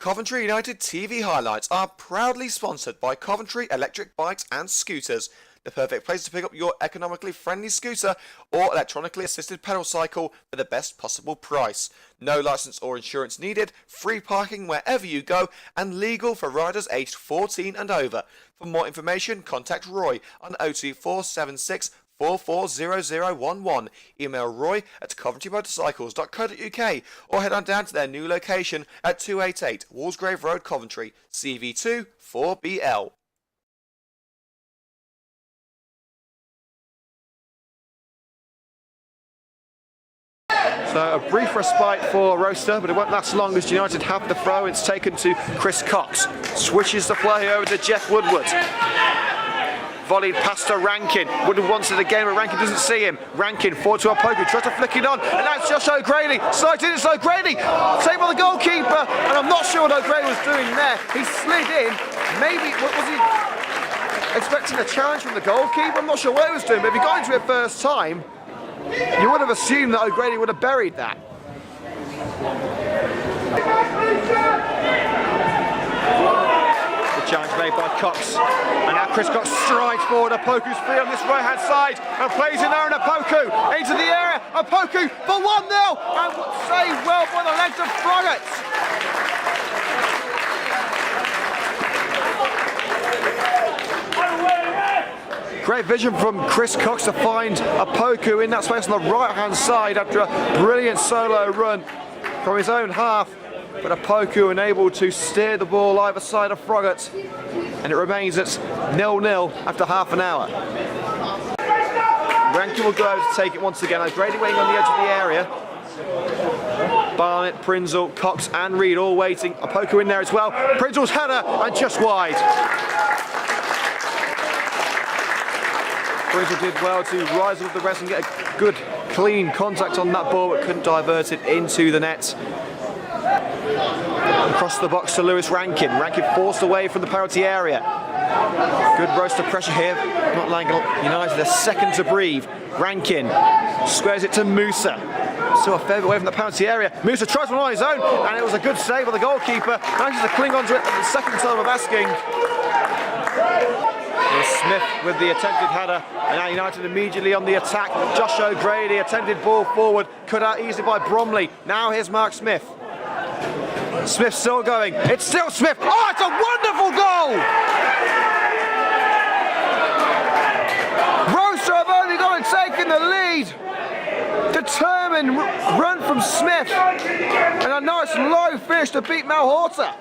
Coventry United TV highlights are proudly sponsored by Coventry Electric Bikes and Scooters, the perfect place to pick up your economically friendly scooter or electronically assisted pedal cycle for the best possible price. No license or insurance needed, free parking wherever you go, and legal for riders aged 14 and over. For more information, contact Roy on 02476 440011. Email roy@coventrymotorcycles.co.uk or head on down to their new location at 288 Walsgrave Road, Coventry, CV2 4BL. So a brief respite for Rocester, but it won't last long as United have the throw. It's taken to Chris Cox. Switches the play over to Jeff Woodward. Volleyed past to Rankin. Woodward wants it again, but Rankin doesn't see him. Rankin forward to Opoku, tries to flick it on, and that's Josh O'Grady. Slides in, it's O'Grady. Saved by the goalkeeper, and I'm not sure what O'Grady was doing there. He slid in. Maybe, was he expecting a challenge from the goalkeeper? I'm not sure what he was doing, but if he got into it first time, you would have assumed that O'Grady would have buried that. The challenge made by Cox. And now Chris Cox strides forward. Opoku's free on this right-hand side and plays in there, and Opoku into the area. Opoku for 1-0, and saved well by the legs of Froggatt. Great vision from Chris Cox to find Opoku in that space on the right-hand side after a brilliant solo run from his own half. But Opoku unable to steer the ball either side of Froggatt, and it remains at 0-0 after half an hour. Rankin will go over to take it once again. O'Grady waiting on the edge of the area. Barnett, Prinzel, Cox and Reed all waiting. Opoku in there as well. Prinzel's header and just wide. Prinzel did well to rise above the rest and get a good, clean contact on that ball, but couldn't divert it into the net. Across the box to Lewis Rankin. Rankin forced away from the penalty area. Good Rocester pressure here. Not allowing United a second to breathe. Rankin squares it to Musa. Still a fair bit away from the penalty area. Musa tries one on his own, and it was a good save by the goalkeeper. Manages to cling onto it at the second time of asking. Smith with the attempted header, and now United immediately on the attack. Josh O'Grady, attempted ball forward, cut out easily by Bromley. Now here's Mark Smith. Smith still going. It's still Smith. Oh, it's a wonderful goal! Rocester have only got and taken the lead. Determined run from Smith, and a nice low finish to beat Malhorta.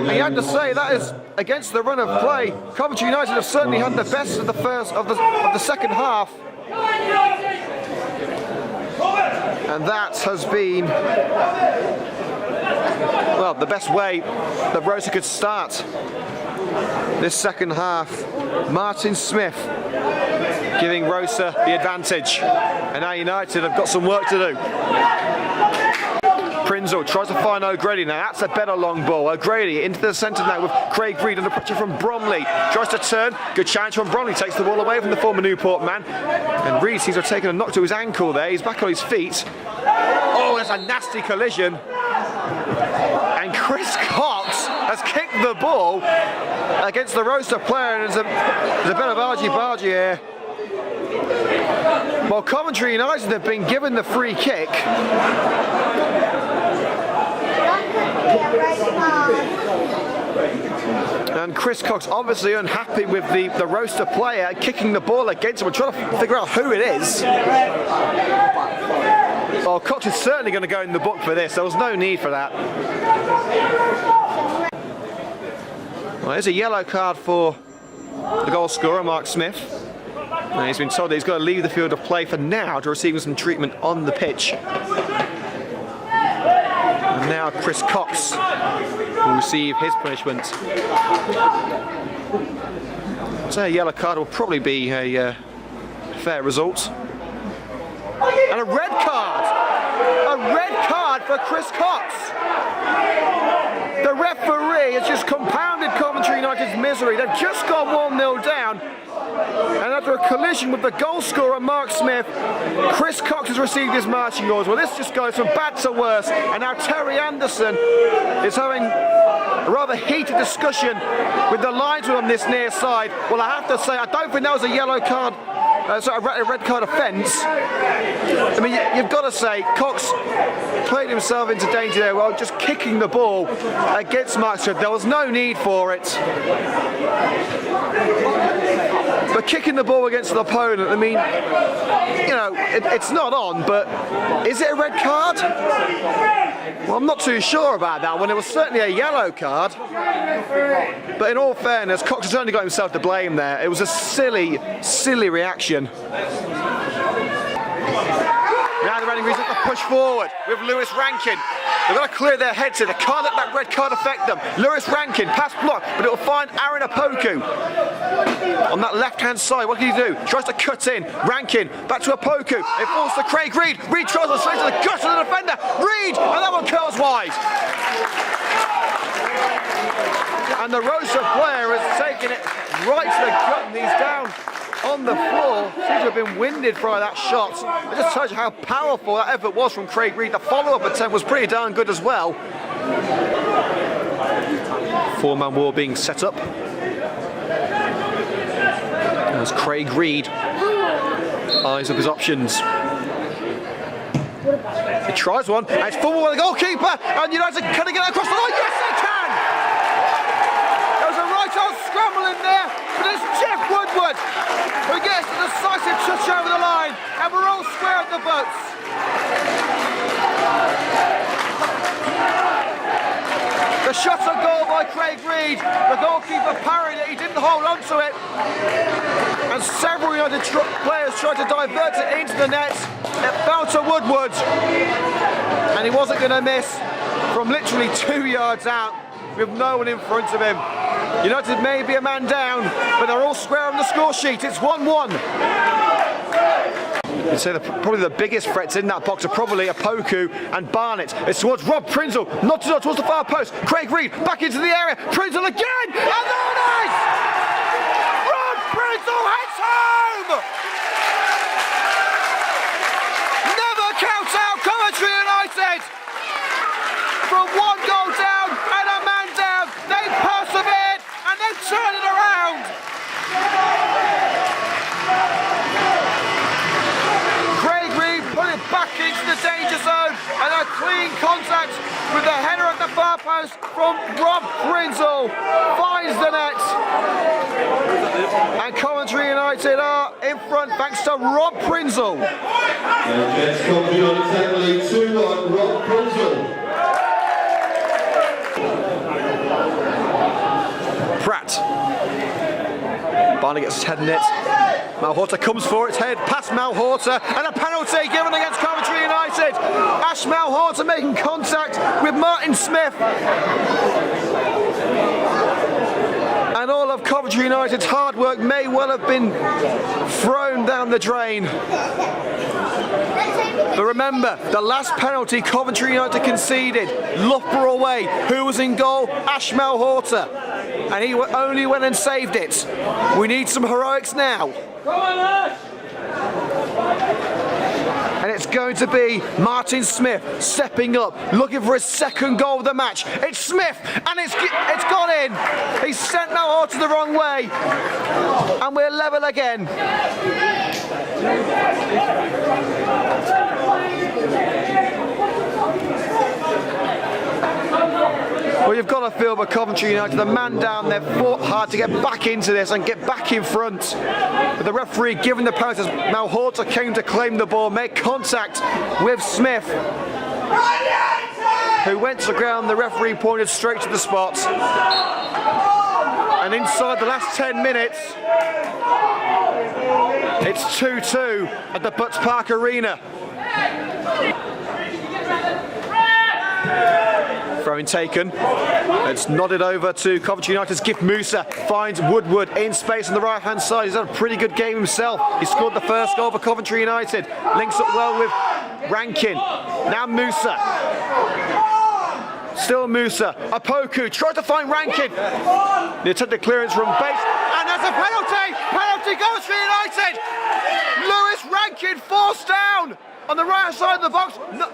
And you had to say that is against the run of play. Coventry United have certainly had the best of the second half, and that has been, well, the best way that Rocester could start this second half. Martin Smith giving Rocester the advantage, and now United have got some work to do. Prinzel tries to find O'Grady. Now that's a better long ball. O'Grady into the centre now with Craig Reed under pressure from Bromley. Tries to turn. Good challenge from Bromley. Takes the ball away from the former Newport man. And Reed seems to have taken a knock to his ankle there. He's back on his feet. Oh, there's a nasty collision. And Chris Cox has kicked the ball against the Rocester player. And there's a bit of argy-bargy here. Well, Coventry United have been given the free kick. And Chris Cox obviously unhappy with the Rocester player kicking the ball against him. We're trying to figure out who it is. Oh, Cox is certainly going to go in the book for this. There was no need for that. Well, there's a yellow card for the goal scorer, Mark Smith. And he's been told that he's got to leave the field of play for now to receive some treatment on the pitch. And now Chris Cox will receive his punishment. So a yellow card will probably be a fair result. And a red card! A red card for Chris Cox! The referee has just compounded Coventry United's misery. They've just gone 1-0 down, And after a collision with the goal scorer Mark Smith, Chris Cox has received his marching orders. Well, this just goes from bad to worse, and now Terry Anderson is having a rather heated discussion with the linesman on this near side. Well, I have to say, I don't think that was a yellow card, a red card offence. I mean, you've got to say, Cox played himself into danger there while just kicking the ball against Mark Smith. There was no need for it. But kicking the ball against an opponent, I mean, you know, it's not on, but is it a red card? Well, I'm not too sure about that one. It was certainly a yellow card. But in all fairness, Cox has only got himself to blame there. It was a silly, silly reaction. Now the Reading Greens have to push forward with Lewis Rankin. They've got to clear their heads here. They can't let that red card affect them. Lewis Rankin, pass block, but it'll find Aaron Opoku on that left-hand side. What can he do? Tries to cut in. Rankin, back to Opoku. It falls to Craig Reed. Reed tries to straight to the gut of the defender. Reed, and that one curls wide. And the Rocester player has taken it right to the gut, and he's down on the floor. Seems to have been winded by that shot. It just tells you how powerful that effort was from Craig Reed. The follow-up attempt was pretty darn good as well. Four-man war being set up. As Craig Reed eyes up his options. He tries one, and it's forward with the goalkeeper, and United can they get across the line? Yes, they can! There was a right-arm scramble in there, but it's Jeff Woodward who gets a decisive touch over the line, and we're all square at the boats. The shot on goal by Craig Reed. The goalkeeper parried it, he didn't hold on to it. And several United players tried to divert it into the net. It fell to Woodward. And he wasn't going to miss from literally 2 yards out with no one in front of him. United may be a man down, but they're all square on the score sheet. It's 1-1. You'd say probably the biggest threats in that box are probably Opoku and Barnett. It's towards Rob Prinzel, not towards the far post. Craig Reed back into the area. Prinzel again, and there it is! Rob Prinzel heads home! Never counts out Coventry United! From one goal down and a man down, they persevered and then turn it around! Back into the danger zone, and a clean contact with the header at the far post from Rob Prinzel finds the net, and Coventry United are in front thanks to Rob Prinzel. Against Coventry United, League 2 on Rob Prinzel. Pratt. Barney gets his head in it. Malhorter comes for its head, past Malhorter, and a penalty given against Coventry United. Ash Malhorter making contact with Martin Smith. And all of Coventry United's hard work may well have been thrown down the drain. But remember, the last penalty Coventry United conceded, Loughborough away. Who was in goal? Ash Malhorter. And he only went and saved it. We need some heroics now. Come on, Ash! And it's going to be Martin Smith stepping up, looking for his second goal of the match. It's Smith, and it's gone in. He sent Malhorter the wrong way, and we're level again. Well, you've got to feel for Coventry United. The man down there fought hard to get back into this and get back in front. But the referee giving the penalty as Malhorter came to claim the ball, made contact with Smith, who went to ground. The referee pointed straight to the spot. And inside the last 10 minutes, it's 2-2 at the Butts Park Arena. Throwing taken. It's nodded over to Coventry United's Gift Musa. Finds Woodward in space on the right hand side. He's had a pretty good game himself. He scored the first goal for Coventry United. Links up well with Rankin. Now Musa. Still Musa. Opoku tries to find Rankin. The attempted clearance from base. And there's a penalty! Penalty Coventry United! Lewis Rankin forced down on the right side of the box. No,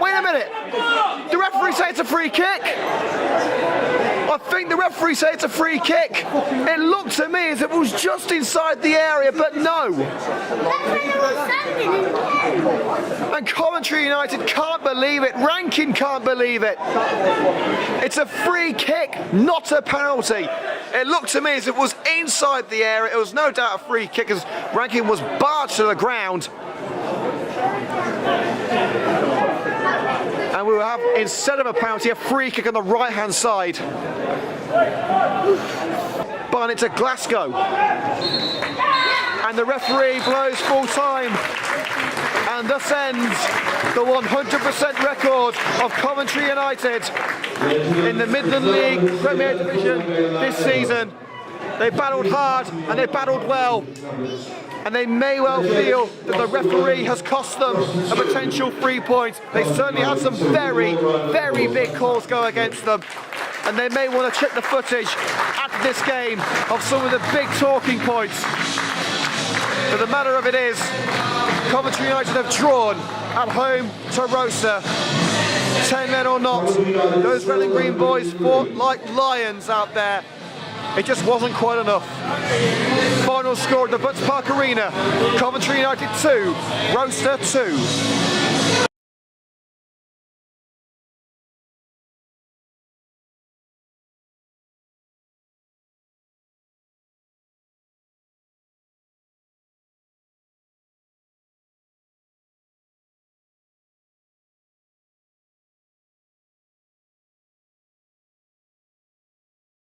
wait a minute. The referee said it's a free kick. I think the referee said it's a free kick. It looked to me as if it was just inside the area, but no. And Coventry United can't believe it. Rankin can't believe it. It's a free kick, not a penalty. It looked to me as if it was inside the area. It was no doubt a free kick as Rankin was barged to the ground. And we will have, instead of a penalty, a free kick on the right-hand side. Barnet to Glasgow. And the referee blows full time. And thus ends the 100% record of Coventry United in the Midland League Premier Division this season. They battled hard and they battled well. And they may well feel that the referee has cost them a potential 3 points. They certainly had some very, very big calls go against them. And they may want to check the footage after this game of some of the big talking points. But the matter of it is, Coventry United have drawn at home to Rocester. 10 men or not, those Red and Green boys fought like lions out there. It just wasn't quite enough. Final score at the Butts Park Arena, Coventry United 2, Rocester 2.